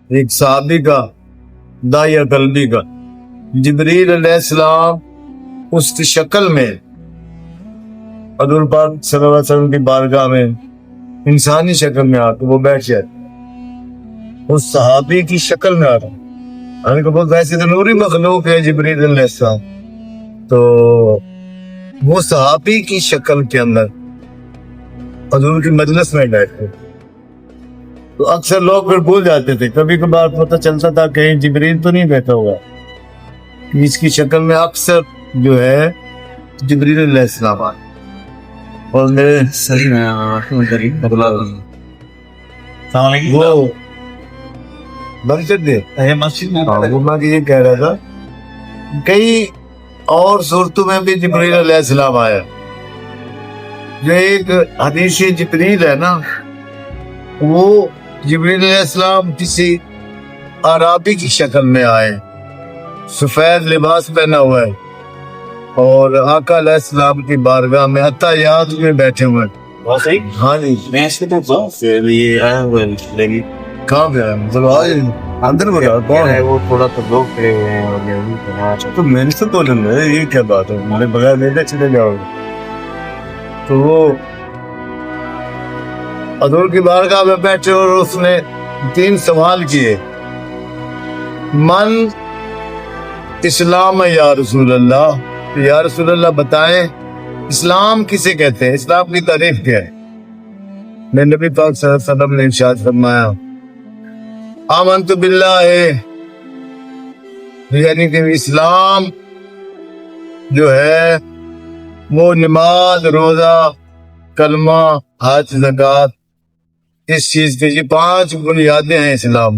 ایک صحابی کا داعیہ قلبی کا جبریل علیہ السلام اس کی شکل میں حضور پاک صلی اللہ علیہ وسلم کی بارگاہ میں انسانی شکل میں آ کے وہ بیٹھ جاتے، اس صحابی کی شکل میں آ رہا ہے، بہت ویسے تو نوری مخلوق ہے جبریل علیہ السلام، تو وہ صحابی کی شکل کے اندر حضور کی مجلس میں بیٹھے، تو اکثر لوگ پھر بھول جاتے تھے، کبھی کبھار پتہ چلتا تھا کہیں جبریل تو نہیں بیٹھا ہوگا، اس کی شکل میں اکثر جو ہے جبریل علیہ السلام آئے اور میرے وہ بند کر دے وہ میں یہ کہہ رہا تھا، کئی اور صورتوں میں بھی جبریل علیہ السلام آیا، جو ایک حدیث جبریل ہے نا، وہ جبریل علیہ السلام کسی عرابی کی شکل میں آئے، سفید لباس پہنا ہوا ہے اور آقا علیہ السلام کی بارگاہ میں عطیات میں بیٹھے ہوئے ہیں۔ ہاں جی کہاں پہ آیا مطلب آج اندر بتا کون ہے وہ؟ تھوڑا تو لوگ تو میں نے سے بولیں گے یہ کیا بات ہے، ہمارے بغیر لے چلے جاؤ گے، تو وہ حضور کی بارگاہ میں بیٹھے اور اس نے 3 سوال کیے، من اسلام یا رسول اللہ، یا رسول اللہ بتائیں اسلام کسے کہتے ہیں، اسلام کی تعریف کیا ہے؟ میں نبی پاک صلی اللہ علیہ وسلم نے ارشاد فرمایا آمنت باللہ، یعنی کہ اسلام جو ہے وہ نماز، روزہ، کلمہ، حج، زکوٰۃ، اس چیز کے یہ 5 بنیادیں ہیں اسلام۔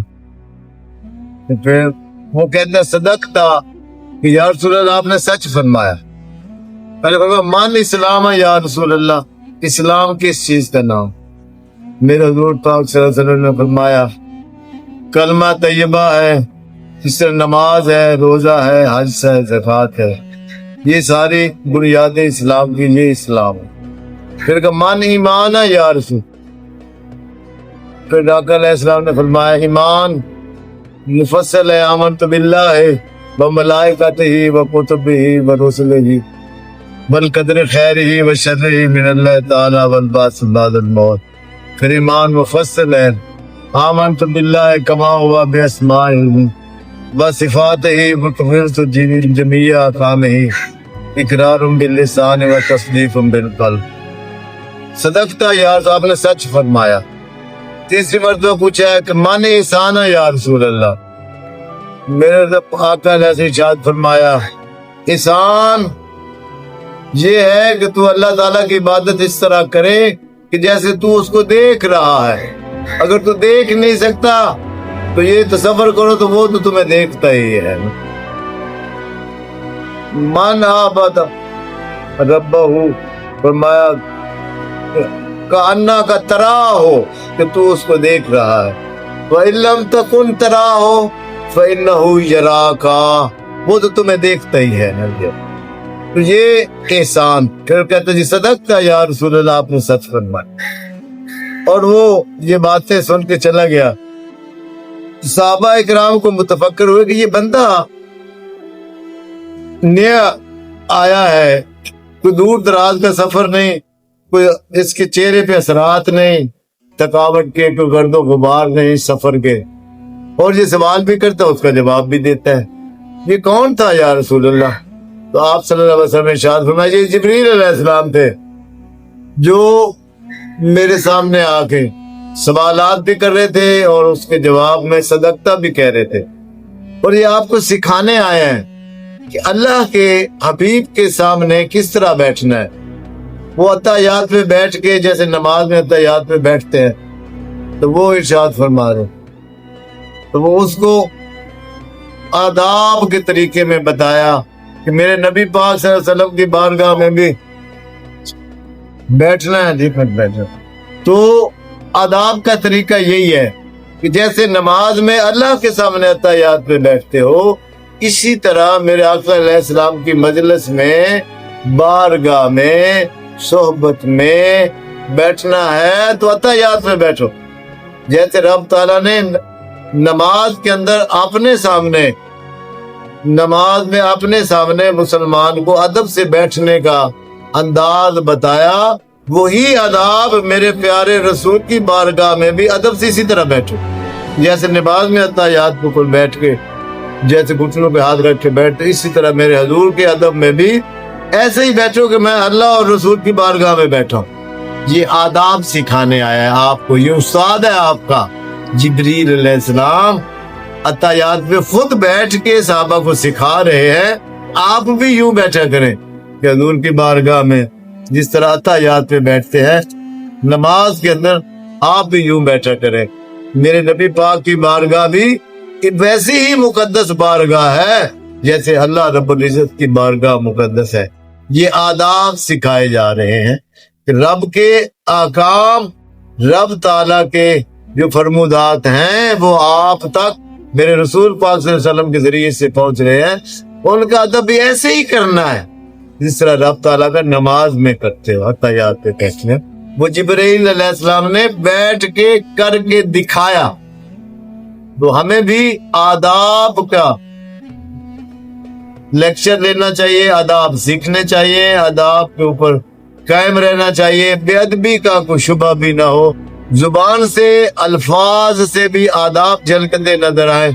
پھر وہ کہتے ہیں صدقتا کہ یا رسول اللہ آپ نے سچ فرمایا۔ پہلے فرمایا من اسلام یا رسول اللہ، اسلام کس چیز کا نام؟ میرے حضور پاک صلی اللہ علیہ وسلم نے فرمایا کلمہ طیبہ ہے، جس طرح نماز ہے، روزہ ہے، حج ہے، زکوٰۃ ہے، یہ ساری بنیادیں اسلام کی، یہ اسلام ہے۔ پھر کہ من ایمان ہے یا رسول، پھر آقا علیہ السلام نے فرمایا ایمان مفصل ہے، آمنت باللہ وملائکتہ وکتبہ ورسلہ والقدر خیرہ وشرہ من اللہ تعالی والبعث بعد الموت۔ پھر ایمان مفصل ہے، آمنت باللہ کما ہوا باسمائہ وصفاتہ وکفرت جمیع احکامہ اقرار باللسان وتصدیق بالقلب۔ صدقتا یا رسول، آپ نے سچ فرمایا۔ تیسری مرتبہ پوچھا ہے کہ من احسان ہے یا رسول اللہ، میرے رب آقا نے ارشاد فرمایا احسان یہ ہے کہ تو اللہ تعالیٰ کی عبادت اس طرح کرے کہ جیسے تو اس کو دیکھ رہا ہے، اگر تو دیکھ نہیں سکتا تو یہ تصور کرو تو وہ تو تمہیں دیکھتا ہی ہے۔ من عبد ربہ، فرمایا کأنہ کا ترا ہو کہ تو اس کو دیکھ رہا ہے، وَإِن لَمْ تَكُنْ تَرَاهُ فَإِنَّهُ يَرَاكَ، وہ تو تمہیں دیکھتا ہی ہے۔ تو یہ احسان۔ پھر کہتے جی صدقتا یا رسول اللہ، آپ نے سچ فرمایا، اور وہ یہ باتیں سن کے چلا گیا۔ صحابہ اکرام کو متفکر ہوئے کہ یہ بندہ نیا آیا ہے، کوئی دور دراز کا سفر نہیں، کوئی اس کے چہرے پہ اثرات نہیں، تھکاوٹ کے، کوئی گرد و غبار نہیں سفر کے، اور یہ سوال بھی کرتا اس کا جواب بھی دیتا ہے، یہ کون تھا یا رسول اللہ؟ تو آپ صلی اللہ علیہ وسلم نے ارشاد فرمایا یہ جبریل علیہ السلام تھے، جو میرے سامنے آ کے سوالات بھی کر رہے تھے اور اس کے جواب میں صدقتا بھی کہہ رہے تھے، اور یہ آپ کو سکھانے آئے ہیں کہ اللہ کے حبیب کے سامنے کس طرح بیٹھنا ہے۔ وہ عطیات میں بیٹھ کے جیسے نماز میں عطیات میں بیٹھتے ہیں، تو وہ ارشاد فرما رہے، تو وہ اس کو آداب کے طریقے میں بتایا کہ میرے نبی پاک صلی اللہ علیہ وسلم کی بارگاہ میں بھی بیٹھنا ہے، دیکھنا بیٹھنا۔ تو آداب کا طریقہ یہی ہے کہ جیسے نماز میں اللہ کے سامنے عطیات میں بیٹھتے ہو، اسی طرح میرے آقا علیہ السلام کی مجلس میں، بارگاہ میں، صحبت میں بیٹھنا ہے تو عطیات میں بیٹھو، جیسے رب تعالیٰ نے نماز کے اندر نماز میں اپنے سامنے مسلمان کو ادب سے بیٹھنے کا انداز بتایا، وہی آداب میرے پیارے رسول کی بارگاہ میں بھی ادب سے اسی طرح بیٹھو۔ جیسے نماز میں اتحیات کو بیٹھ کے جیسے گھٹنوں پہ ہاتھ رکھ کے بیٹھے، اسی طرح میرے حضور کے ادب میں بھی ایسے ہی بیٹھو کہ میں اللہ اور رسول کی بارگاہ میں بیٹھا ہوں۔ یہ آداب سکھانے آیا ہے آپ کو، یہ استاد ہے آپ کا جبریل علیہ السلام۔ اتحیات پہ خود بیٹھ کے صحابہ کو سکھا رہے ہیں، آپ بھی یوں بیٹھا کریں کہ حضور کی بارگاہ میں جس طرح اتحیات پہ بیٹھتے ہیں، نماز کے اندر آپ بھی یوں بیٹھا کریں۔ میرے نبی پاک کی بارگاہ بھی ویسی ہی مقدس بارگاہ ہے جیسے اللہ رب العزت کی بارگاہ مقدس ہے۔ یہ آداب سکھائے جا رہے ہیں کہ رب کے احکام، رب تعالیٰ کے جو فرمودات ہیں وہ آپ تک میرے رسول پاک صلی اللہ علیہ وسلم کے ذریعے سے پہنچ رہے ہیں، ان کا ادب بھی ایسے ہی کرنا ہے جس طرح رب تعالیٰ کا نماز میں کرتے ہو، اتحیات پہ کہتے ہیں۔ وہ جبرائیل علیہ السلام نے بیٹھ کے کر کے دکھایا، تو ہمیں بھی آداب کا لیکچر لینا چاہیے، آداب سیکھنے چاہیے، آداب کے اوپر قائم رہنا چاہیے، بے ادبی کا کوئی شبہ بھی نہ ہو، زبان سے الفاظ سے بھی آداب جھلکتے نظر آئے،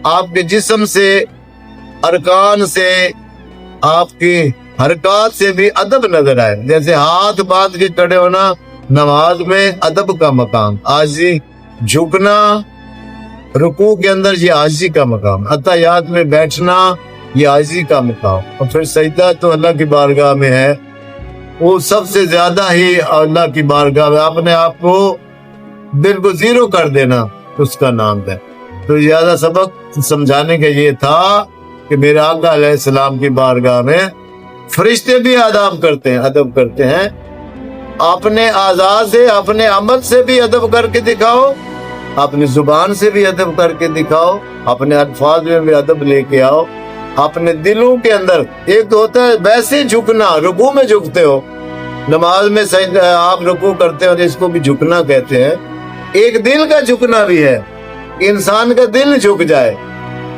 آپ کے جسم سے، ارکان سے، آپ کی حرکات سے بھی ادب نظر آئے۔ جیسے ہاتھ باندھ کے کھڑے ہونا نماز میں ادب کا مقام، عاجزی، جھکنا رکوع کے اندر یہ عاجزی کا مقام، اتحیات میں بیٹھنا یہ عاجزی کا مقام، اور پھر سجدہ تو اللہ کی بارگاہ میں ہے، وہ سب سے زیادہ ہی اللہ کی بارگاہ میں اپنے آپ کو بالکل زیرو کر دینا اس کا نام ہے۔ تو زیادہ سبق سمجھانے کا یہ تھا کہ میرے آقا علیہ السلام کی بارگاہ میں فرشتے بھی ادب کرتے ہیں، اپنے اعضاء سے، اپنے عمل سے بھی ادب کر کے دکھاؤ، اپنی زبان سے بھی ادب کر کے دکھاؤ، اپنے الفاظ میں بھی ادب لے کے آؤ، اپنے دلوں کے اندر۔ ایک تو ہوتا ہے ویسے جھکنا، رکوع میں جھکتے ہو، نماز میں آپ رکوع کرتے ہو جس کو بھی جھکنا کہتے ہیں، ایک دل کا جھکنا بھی ہے، انسان کا دل جھک جائے،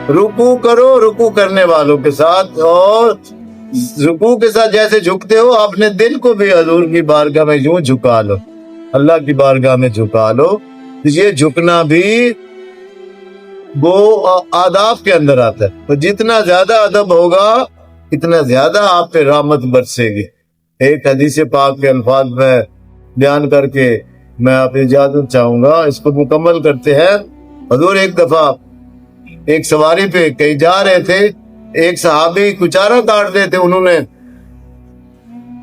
رکوع کرو رکوع کرنے والوں کے ساتھ، اور رکوع کے ساتھ جیسے جھکتے ہو اپنے دل کو بھی حضور کی بارگاہ میں یوں جھکا لو، اللہ کی بارگاہ میں جھکا لو۔ یہ جھکنا بھی وہ آداب کے اندر آتا ہے، تو جتنا زیادہ ادب ہوگا اتنا زیادہ آپ پہ رحمت برسے گی۔ ایک حدیث پاک کے الفاظ میں بیان کر کے میں آپ اجازت چاہوں گا، اس کو مکمل کرتے ہیں۔ حضور ایک دفعہ ایک سواری پہ کہیں جا رہے تھے، ایک صحابی کچارا کاٹ رہے تھے، انہوں نے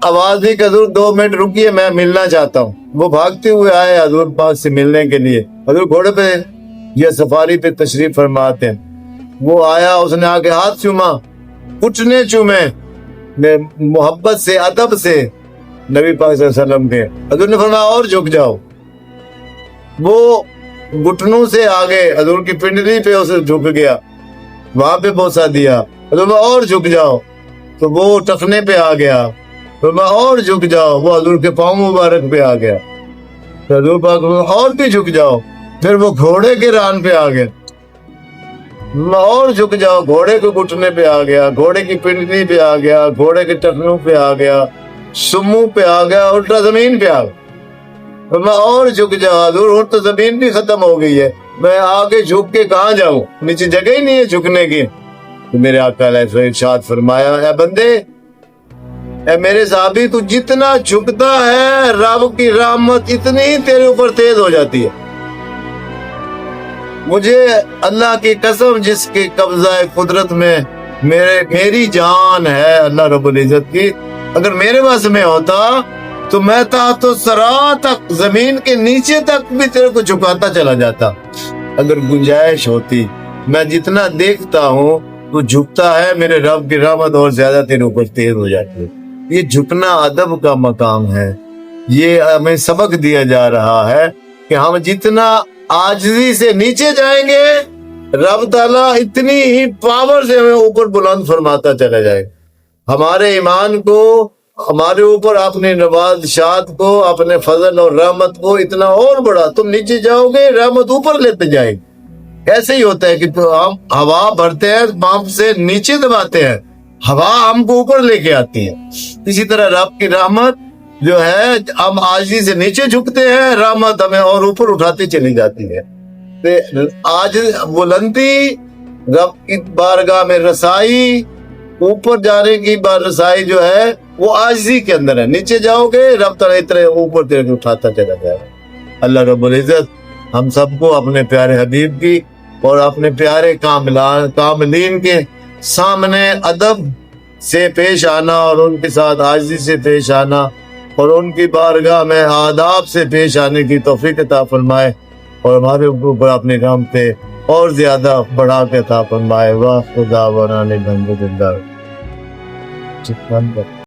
آواز دی کہ حضور 2 منٹ رکیے، میں ملنا چاہتا ہوں۔ وہ بھاگتے ہوئے آئے حضور پاک سے ملنے کے لیے، حضور گھوڑے پہ یا سفاری پہ تشریف فرماتے ہیں۔ وہ آیا، اس نے آ کے ہاتھ چوما، گھٹنے چومے محبت سے، ادب سے نبی پاک صلی اللہ علیہ وسلم کے۔ حضور نے فرمایا اور جھک جاؤ، وہ گھٹنوں سے آگے حضور کی پنڈلی پہ اسے جھک گیا، وہاں پہ بوسہ دیا۔ حضور نے اور جھک جاؤ، تو وہ ٹخنے پہ آ گیا، اور جھک جاؤ، وہ حضور کے پاؤں مبارک پہ آ گیا، حضور پاک اور بھی جھک جاؤ، پھر وہ گھوڑے کے ران پہ آ گئے، اور جھک جاؤ، گھوڑے کے گھٹنے پہ آ گیا، گھوڑے کی پنڈلی پہ آ گیا، گھوڑے کے ٹخنوں پہ آ گیا، سمو پہ آ گیا، الٹا زمین پہ آ گیا، اور جھک جاؤ حضور، اور تو زمین بھی ختم ہو گئی ہے، میں آگے جھک کے کہاں جاؤں، نیچے جگہ ہی نہیں ہے جھکنے کی۔ تو میرے آقا علیہ السلام ارشاد فرمایا، اے بندے، اے میرے صحابی، تو جتنا جھکتا ہے رب کی رحمت اتنی ہی تیرے اوپر تیز ہو جاتی ہے۔ مجھے اللہ کی قسم جس کی قبضہ قدرت میں میری جان ہے اللہ رب العزت کی، اگر میرے بس میں ہوتا تو میں تحت الثری تک، زمین کے نیچے تک بھی تیرے کو جھکاتا چلا جاتا، اگر گنجائش ہوتی۔ میں جتنا دیکھتا ہوں تو جھکتا ہے، میرے رب کی رحمت اور زیادہ تیرے اوپر تیز ہو جاتی ہے۔ یہ جھکنا ادب کا مقام ہے، یہ ہمیں سبق دیا جا رہا ہے کہ ہم جتنا عاجزی سے نیچے جائیں گے، رب تعالیٰ اتنی ہی پاور سے ہمیں اوپر بلند فرماتا چلا جائے گا۔ ہمارے ایمان کو، ہمارے اوپر اپنے نوازشات کو، اپنے فضل اور رحمت کو اتنا اور بڑا، تم نیچے جاؤ گے رحمت اوپر لیتے جائے گی۔ ایسے ہی ہوتا ہے کہ تو ہم ہوا بھرتے ہیں پمپ سے نیچے دباتے ہیں، ہوا ہم کو اوپر لے کے آتی ہے. اسی طرح رب کی رحمت جو ہے ہم عاجزی سے نیچے جھکتے ہیں، رحمت ہمیں اور اوپر اٹھاتی چلی جاتی ہے. آج بلندی، رب کی بارگاہ میں رسائی، اوپر جانے کی رسائی جو ہے وہ عاجزی کے اندر ہے. نیچے جاؤ گے رب تعالیٰ اتنے اوپر تیرے اٹھاتا چلا جائے. اللہ رب العزت ہم سب کو اپنے پیارے حبیب کی اور اپنے پیارے کاملین کے سامنے ادب سے پیش آنا اور ان کے ساتھ عاجزی سے پیش آنا اور ان کی بارگاہ میں آداب سے پیش آنے کی توفیق عطا فرمائے اور ہمارے اوپر اپنے کام پہ اور زیادہ بڑھا کے عطا فرمائے. واہ خدا ونان الحمد للہ.